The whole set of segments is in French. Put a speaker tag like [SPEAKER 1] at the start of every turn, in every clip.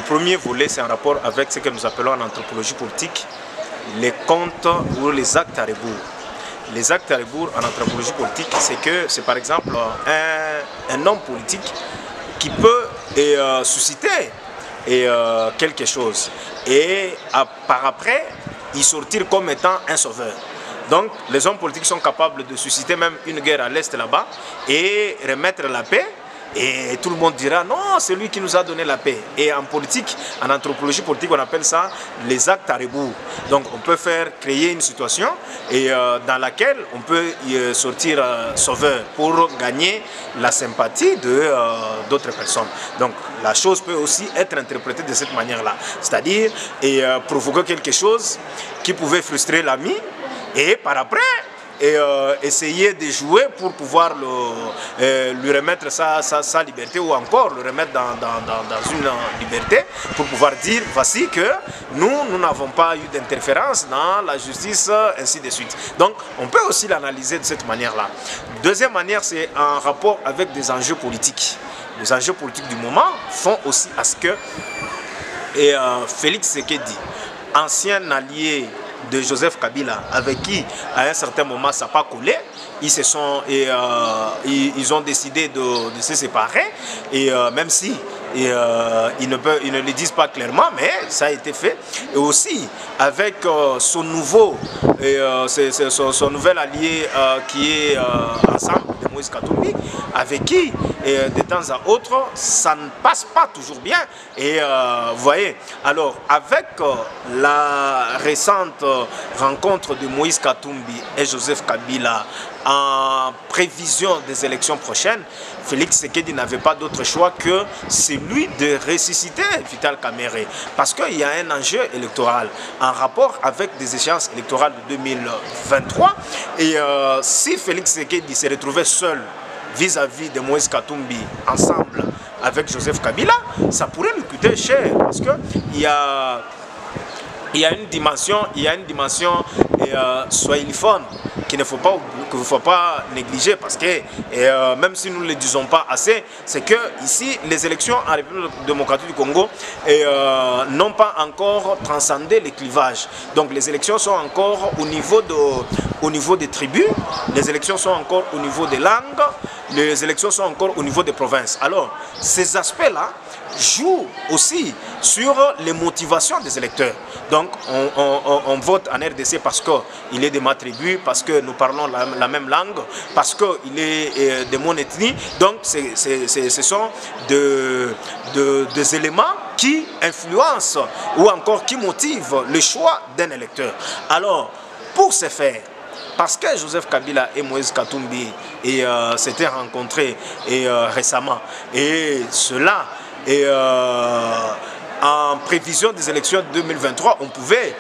[SPEAKER 1] premier volet, c'est en rapport avec ce que nous appelons en anthropologie politique les comptes ou les actes à rebours. Les actes à rebours en anthropologie politique, c'est par exemple un homme politique qui peut susciter quelque chose et par après y sortir comme étant un sauveur. Donc les hommes politiques sont capables de susciter même une guerre à l'est là-bas et remettre la paix. Et tout le monde dira non, c'est lui qui nous a donné la paix. Et en politique, en anthropologie politique, on appelle ça les actes à rebours. Donc on peut créer une situation dans laquelle on peut y sortir sauveur pour gagner la sympathie d'autres personnes. Donc la chose peut aussi être interprétée de cette manière-là. C'est-à-dire provoquer quelque chose qui pouvait frustrer l'ami et par après essayer de jouer pour pouvoir lui remettre sa liberté ou encore le remettre dans une liberté pour pouvoir dire voici que nous n'avons pas eu d'interférence dans la justice, ainsi de suite. Donc on peut aussi l'analyser de cette manière-là. Deuxième manière, c'est en rapport avec des enjeux politiques. Les enjeux politiques du moment font aussi à ce que Félix Tshisekedi, ancien allié de Joseph Kabila, avec qui à un certain moment ça n'a pas collé, ils ont décidé de se séparer, et même si ils ne le disent pas clairement, mais ça a été fait. Et aussi avec son nouvel allié qui est ensemble, de Moïse Katumbi, avec qui de temps à autre ça ne passe pas toujours bien. Et vous voyez, alors avec la récente rencontre de Moïse Katumbi et Joseph Kabila en prévision des élections prochaines, Félix Tshisekedi n'avait pas d'autre choix que celui de ressusciter Vital Kamerhe, parce qu'il y a un enjeu électoral en rapport avec des échéances électorales de 2023. Et si Félix Tshisekedi se retrouvait seul vis-à-vis de Moïse Katumbi ensemble avec Joseph Kabila, ça pourrait lui coûter cher, parce qu'il y a une dimension swahiliphone qu'il ne faut pas négliger, parce que même si nous ne le disons pas assez, c'est que ici les élections en République démocratique du Congo n'ont pas encore transcendé les clivages. Donc les élections sont encore au niveau des tribus, les élections sont encore au niveau des langues, les élections sont encore au niveau des provinces. Alors ces aspects-là jouent aussi sur les motivations des électeurs. Donc on vote en RDC parce qu'il est de ma tribu, parce que nous parlons la même langue, parce qu'il est de mon ethnie. Donc ce sont des éléments qui influencent ou encore qui motivent le choix d'un électeur. Alors pour ce faire, parce que Joseph Kabila et Moïse Katumbi s'étaient rencontrés récemment, et cela en prévision des élections de 2023, on pouvait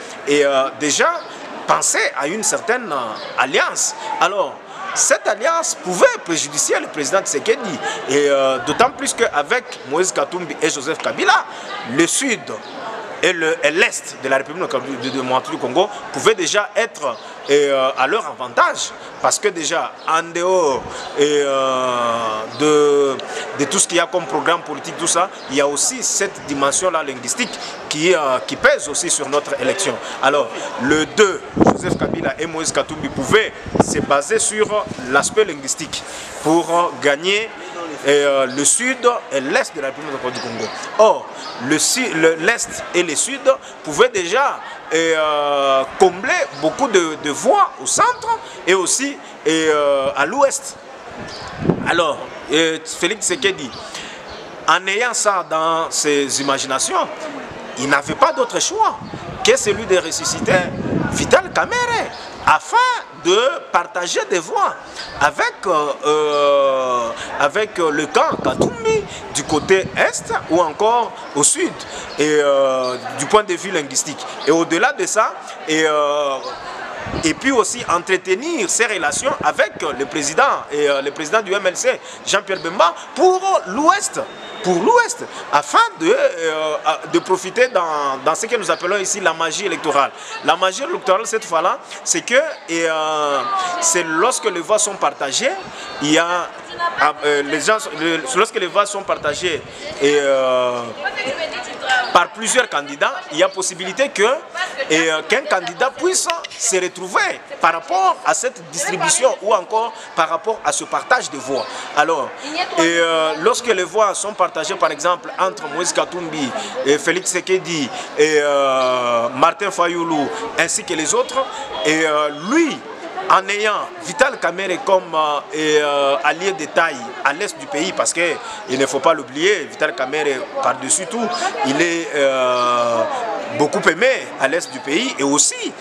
[SPEAKER 1] déjà penser à une certaine alliance. Alors cette alliance pouvait préjudicier le président Tshisekedi, et d'autant plus qu'avec Moïse Katumbi et Joseph Kabila, le sud et l'est de la République démocratique du Congo pouvaient déjà être à leur avantage, parce que déjà en dehors de tout ce qu'il y a comme programme politique, tout ça, il y a aussi cette dimension-là linguistique qui pèse aussi sur notre élection. Alors le 2, Joseph Kabila et Moïse Katumbi pouvaient se baser sur l'aspect linguistique pour gagner le sud et l'est de la République démocratique du Congo. Or, l'est et le sud pouvaient déjà combler beaucoup de voix au centre et aussi à l'ouest. Alors, Félix Tshisekedi, en ayant ça dans ses imaginations, il n'avait pas d'autre choix que celui de ressusciter Vital Kamerhe, afin de partager des voix avec le camp Katumbi du côté est ou encore au sud, et du point de vue linguistique. Et au-delà de ça, et puis aussi entretenir ses relations avec le président du MLC, Jean-Pierre Bemba, pour l'Ouest, afin de profiter dans ce que nous appelons ici la magie électorale. La magie électorale, cette fois-là, c'est que c'est lorsque les voix sont partagées, il y a lorsque les voix sont partagées par plusieurs candidats, il y a possibilité qu'un candidat puisse se retrouver par rapport à cette distribution ou encore par rapport à ce partage de voix. Alors, lorsque les voix sont partagées par exemple entre Moïse Katumbi, et Félix Tshisekedi et Martin Fayoulou ainsi que les autres, et lui, en ayant Vital Kamerhe comme allié de taille à l'est du pays, parce qu'il ne faut pas l'oublier, Vital Kamerhe, par-dessus tout, il est beaucoup aimé à l'est du pays et aussi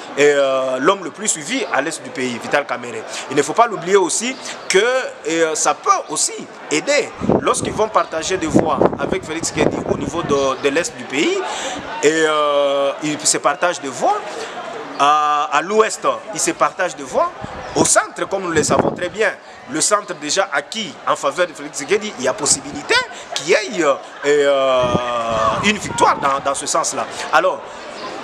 [SPEAKER 1] l'homme le plus suivi à l'est du pays, Vital Kamerhe. Il ne faut pas l'oublier aussi que ça peut aussi aider lorsqu'ils vont partager des voix avec Félix Tshisekedi au niveau de l'est du pays et ils se partagent des voix. À l'ouest, ils se partagent de voix. Au centre, comme nous le savons très bien, le centre déjà acquis en faveur de Félix Tshisekedi, il y a possibilité qu'il y ait une victoire dans ce sens-là. Alors,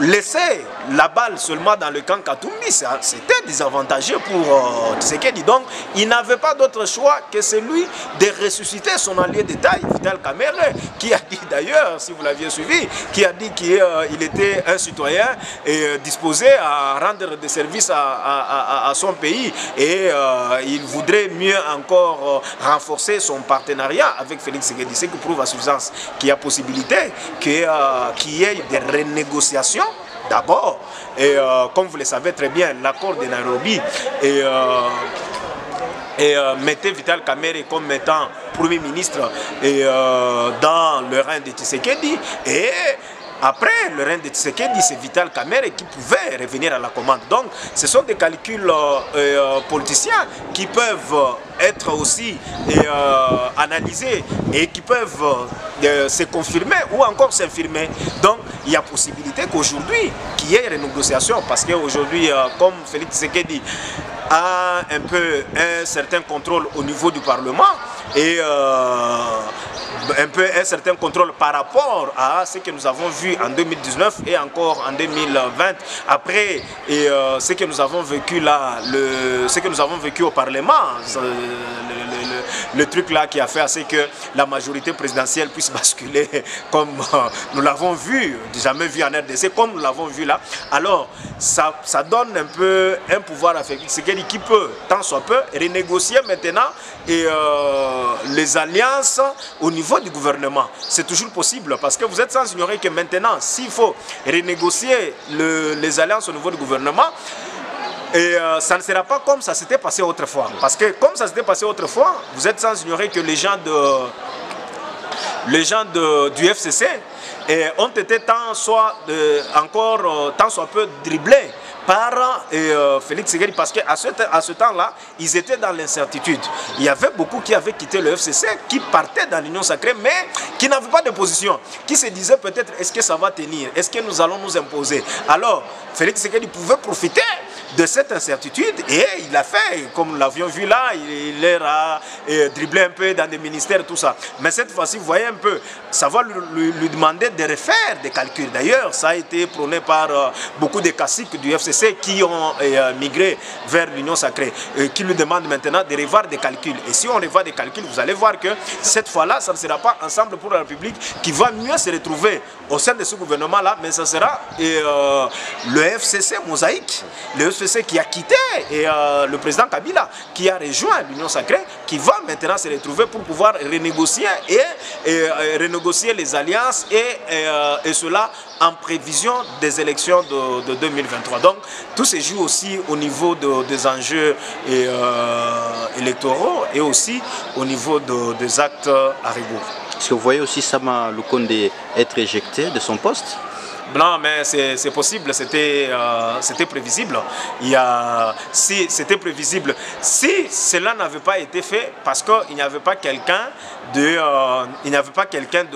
[SPEAKER 1] laisser la balle seulement dans le camp Katumbi, c'était désavantageux pour Tshisekedi. Donc, il n'avait pas d'autre choix que celui de ressusciter son allié de taille, Vital Kamerhe, qui a dit d'ailleurs, si vous l'aviez suivi, qui a dit qu'il était un citoyen et disposé à rendre des services à son pays et il voudrait mieux encore renforcer son partenariat avec Félix Tshisekedi. Ce qui prouve à suffisance qu'il y a possibilité qu'il y ait des renégociations. D'abord, et comme vous le savez très bien, l'accord de Nairobi mettait Vital Kamerhe comme étant Premier ministre dans le règne de Tshisekedi et après le règne de Tshisekedi, c'est Vital Kamerhe qui pouvait revenir à la commande. Donc, ce sont des calculs politiciens qui peuvent être aussi analysés et qui peuvent se confirmer ou encore s'infirmer. Donc, il y a possibilité qu'aujourd'hui, qu'il y ait renégociation parce qu'aujourd'hui, comme Félix Tshisekedi a un certain contrôle au niveau du Parlement et un certain contrôle par rapport à ce que nous avons vu en 2019 et encore en 2020 après ce que nous avons vécu là, ce que nous avons vécu au Parlement, le truc là qui a fait à ce que la majorité présidentielle puisse basculer comme nous l'avons vu, jamais vu en RDC, comme nous l'avons vu là. Alors ça donne un peu un pouvoir à Félix Tshisekedi qui peut, tant soit peu, renégocier maintenant et les alliances au niveau du gouvernement. C'est toujours possible parce que vous êtes sans ignorer que maintenant, s'il faut renégocier les alliances au niveau du gouvernement, et ça ne sera pas comme ça s'était passé autrefois. Parce que comme ça s'était passé autrefois, vous êtes sans ignorer que les gens du FCC ont été tant soit peu dribblés par Félix Tshisekedi parce qu'à ce temps-là, ils étaient dans l'incertitude. Il y avait beaucoup qui avaient quitté le FCC, qui partaient dans l'Union sacrée, mais qui n'avaient pas de position, qui se disaient peut-être est-ce que ça va tenir, est-ce que nous allons nous imposer. Alors, Félix Tshisekedi pouvait profiter de cette incertitude et il l'a fait, comme nous l'avions vu là, il leur a dribblé un peu dans des ministères, tout ça. Mais cette fois-ci, vous voyez un peu, ça va lui demander de refaire des calculs. D'ailleurs, ça a été prôné par beaucoup de caciques du FCC qui ont migré vers l'Union sacrée, qui lui demandent maintenant de revoir des calculs. Et si on revoit des calculs, vous allez voir que cette fois-là, ça ne sera pas Ensemble pour la République qui va mieux se retrouver au sein de ce gouvernement-là, mais ça sera le FCC mosaïque, le FCC qui a quitté et le président Kabila qui a rejoint l'Union sacrée, qui va maintenant se retrouver pour pouvoir renégocier renégocier les alliances et cela en prévision des élections de 2023. Donc tout se joue aussi au niveau des enjeux électoraux et aussi au niveau des actes à rebours.
[SPEAKER 2] Est-ce que vous voyez aussi Sama Lukonde être éjecté de son poste?
[SPEAKER 1] Non, mais c'est possible, c'était prévisible. C'était prévisible. Si cela n'avait pas été fait, parce qu'il n'y avait pas quelqu'un de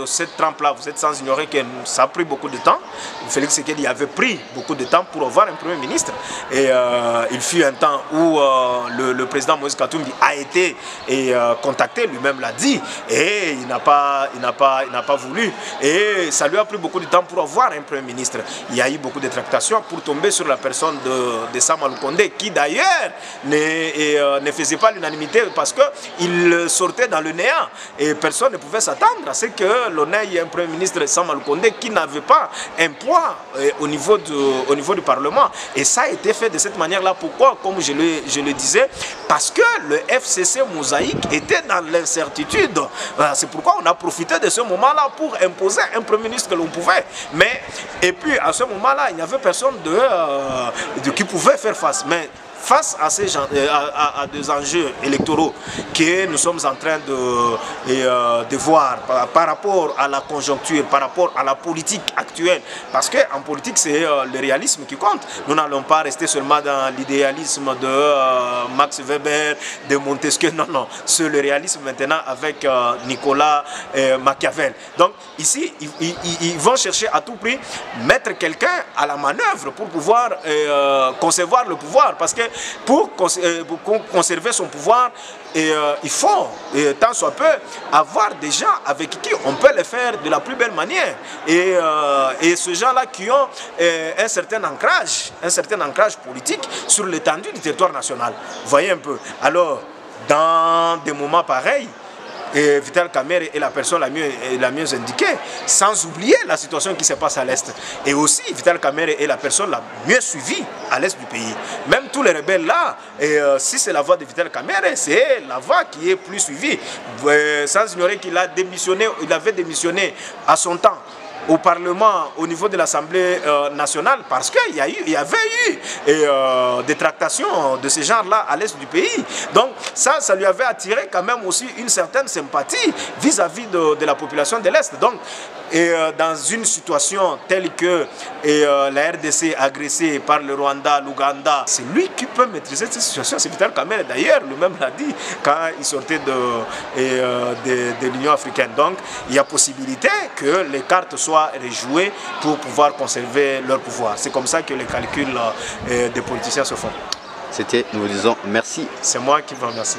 [SPEAKER 1] cette trempe-là, vous êtes sans ignorer que ça a pris beaucoup de temps. Félix Tshisekedi avait pris beaucoup de temps pour avoir un Premier ministre. Et il fut un temps où le président Moïse Katumbi a été contacté, lui-même l'a dit, et il n'a pas voulu. Et ça lui a pris beaucoup de temps pour avoir un Premier Premier ministre. Il y a eu beaucoup de tractations pour tomber sur la personne de Sama Lukonde, qui d'ailleurs ne faisait pas l'unanimité parce qu'il sortait dans le néant. Et personne ne pouvait s'attendre à ce que l'on ait un Premier ministre, Sama Lukonde, qui n'avait pas un poids au niveau du Parlement. Et ça a été fait de cette manière-là. Pourquoi? Comme je le disais, parce que le FCC Mosaïque était dans l'incertitude. C'est pourquoi on a profité de ce moment-là pour imposer un Premier ministre que l'on pouvait. Et puis à ce moment-là, il n'y avait personne qui pouvait faire face. Mais face à des enjeux électoraux que nous sommes en train de voir par rapport à la conjoncture, par rapport à la politique actuelle, parce qu'en politique c'est le réalisme qui compte. Nous n'allons pas rester seulement dans l'idéalisme de Max Weber, de Montesquieu, non, non, c'est le réalisme maintenant avec Nicolas Machiavel. Donc ici, ils vont chercher à tout prix mettre quelqu'un à la manœuvre pour pouvoir concevoir le pouvoir, parce que pour conserver son pouvoir, il faut, tant soit peu, avoir des gens avec qui on peut le faire de la plus belle manière. Et ces gens-là qui ont un certain ancrage politique sur l'étendue du territoire national. Voyez un peu. Alors, dans des moments pareils, Vital Kamerhe est la personne la mieux indiquée, sans oublier la situation qui se passe à l'Est. Et aussi, Vital Kamerhe est la personne la mieux suivie à l'Est du pays. Même tous les rebelles là, si c'est la voix de Vital Kamerhe, c'est la voix qui est plus suivie. Sans ignorer qu'il a démissionné, il avait démissionné à son temps au Parlement, au niveau de l'Assemblée nationale, parce qu'il y avait eu des tractations de ce genre-là à l'est du pays. Donc ça lui avait attiré quand même aussi une certaine sympathie vis-à-vis de la population de l'Est. Donc, dans une situation telle que la RDC est agressée par le Rwanda, l'Ouganda, c'est lui qui peut maîtriser cette situation. C'est Vital Kamerhe d'ailleurs, lui-même l'a dit quand il sortait de l'Union africaine. Donc il y a possibilité que les cartes soient rejouées pour pouvoir conserver leur pouvoir. C'est comme ça que les calculs des politiciens se font.
[SPEAKER 2] Nous vous disons merci.
[SPEAKER 1] C'est moi qui vous remercie.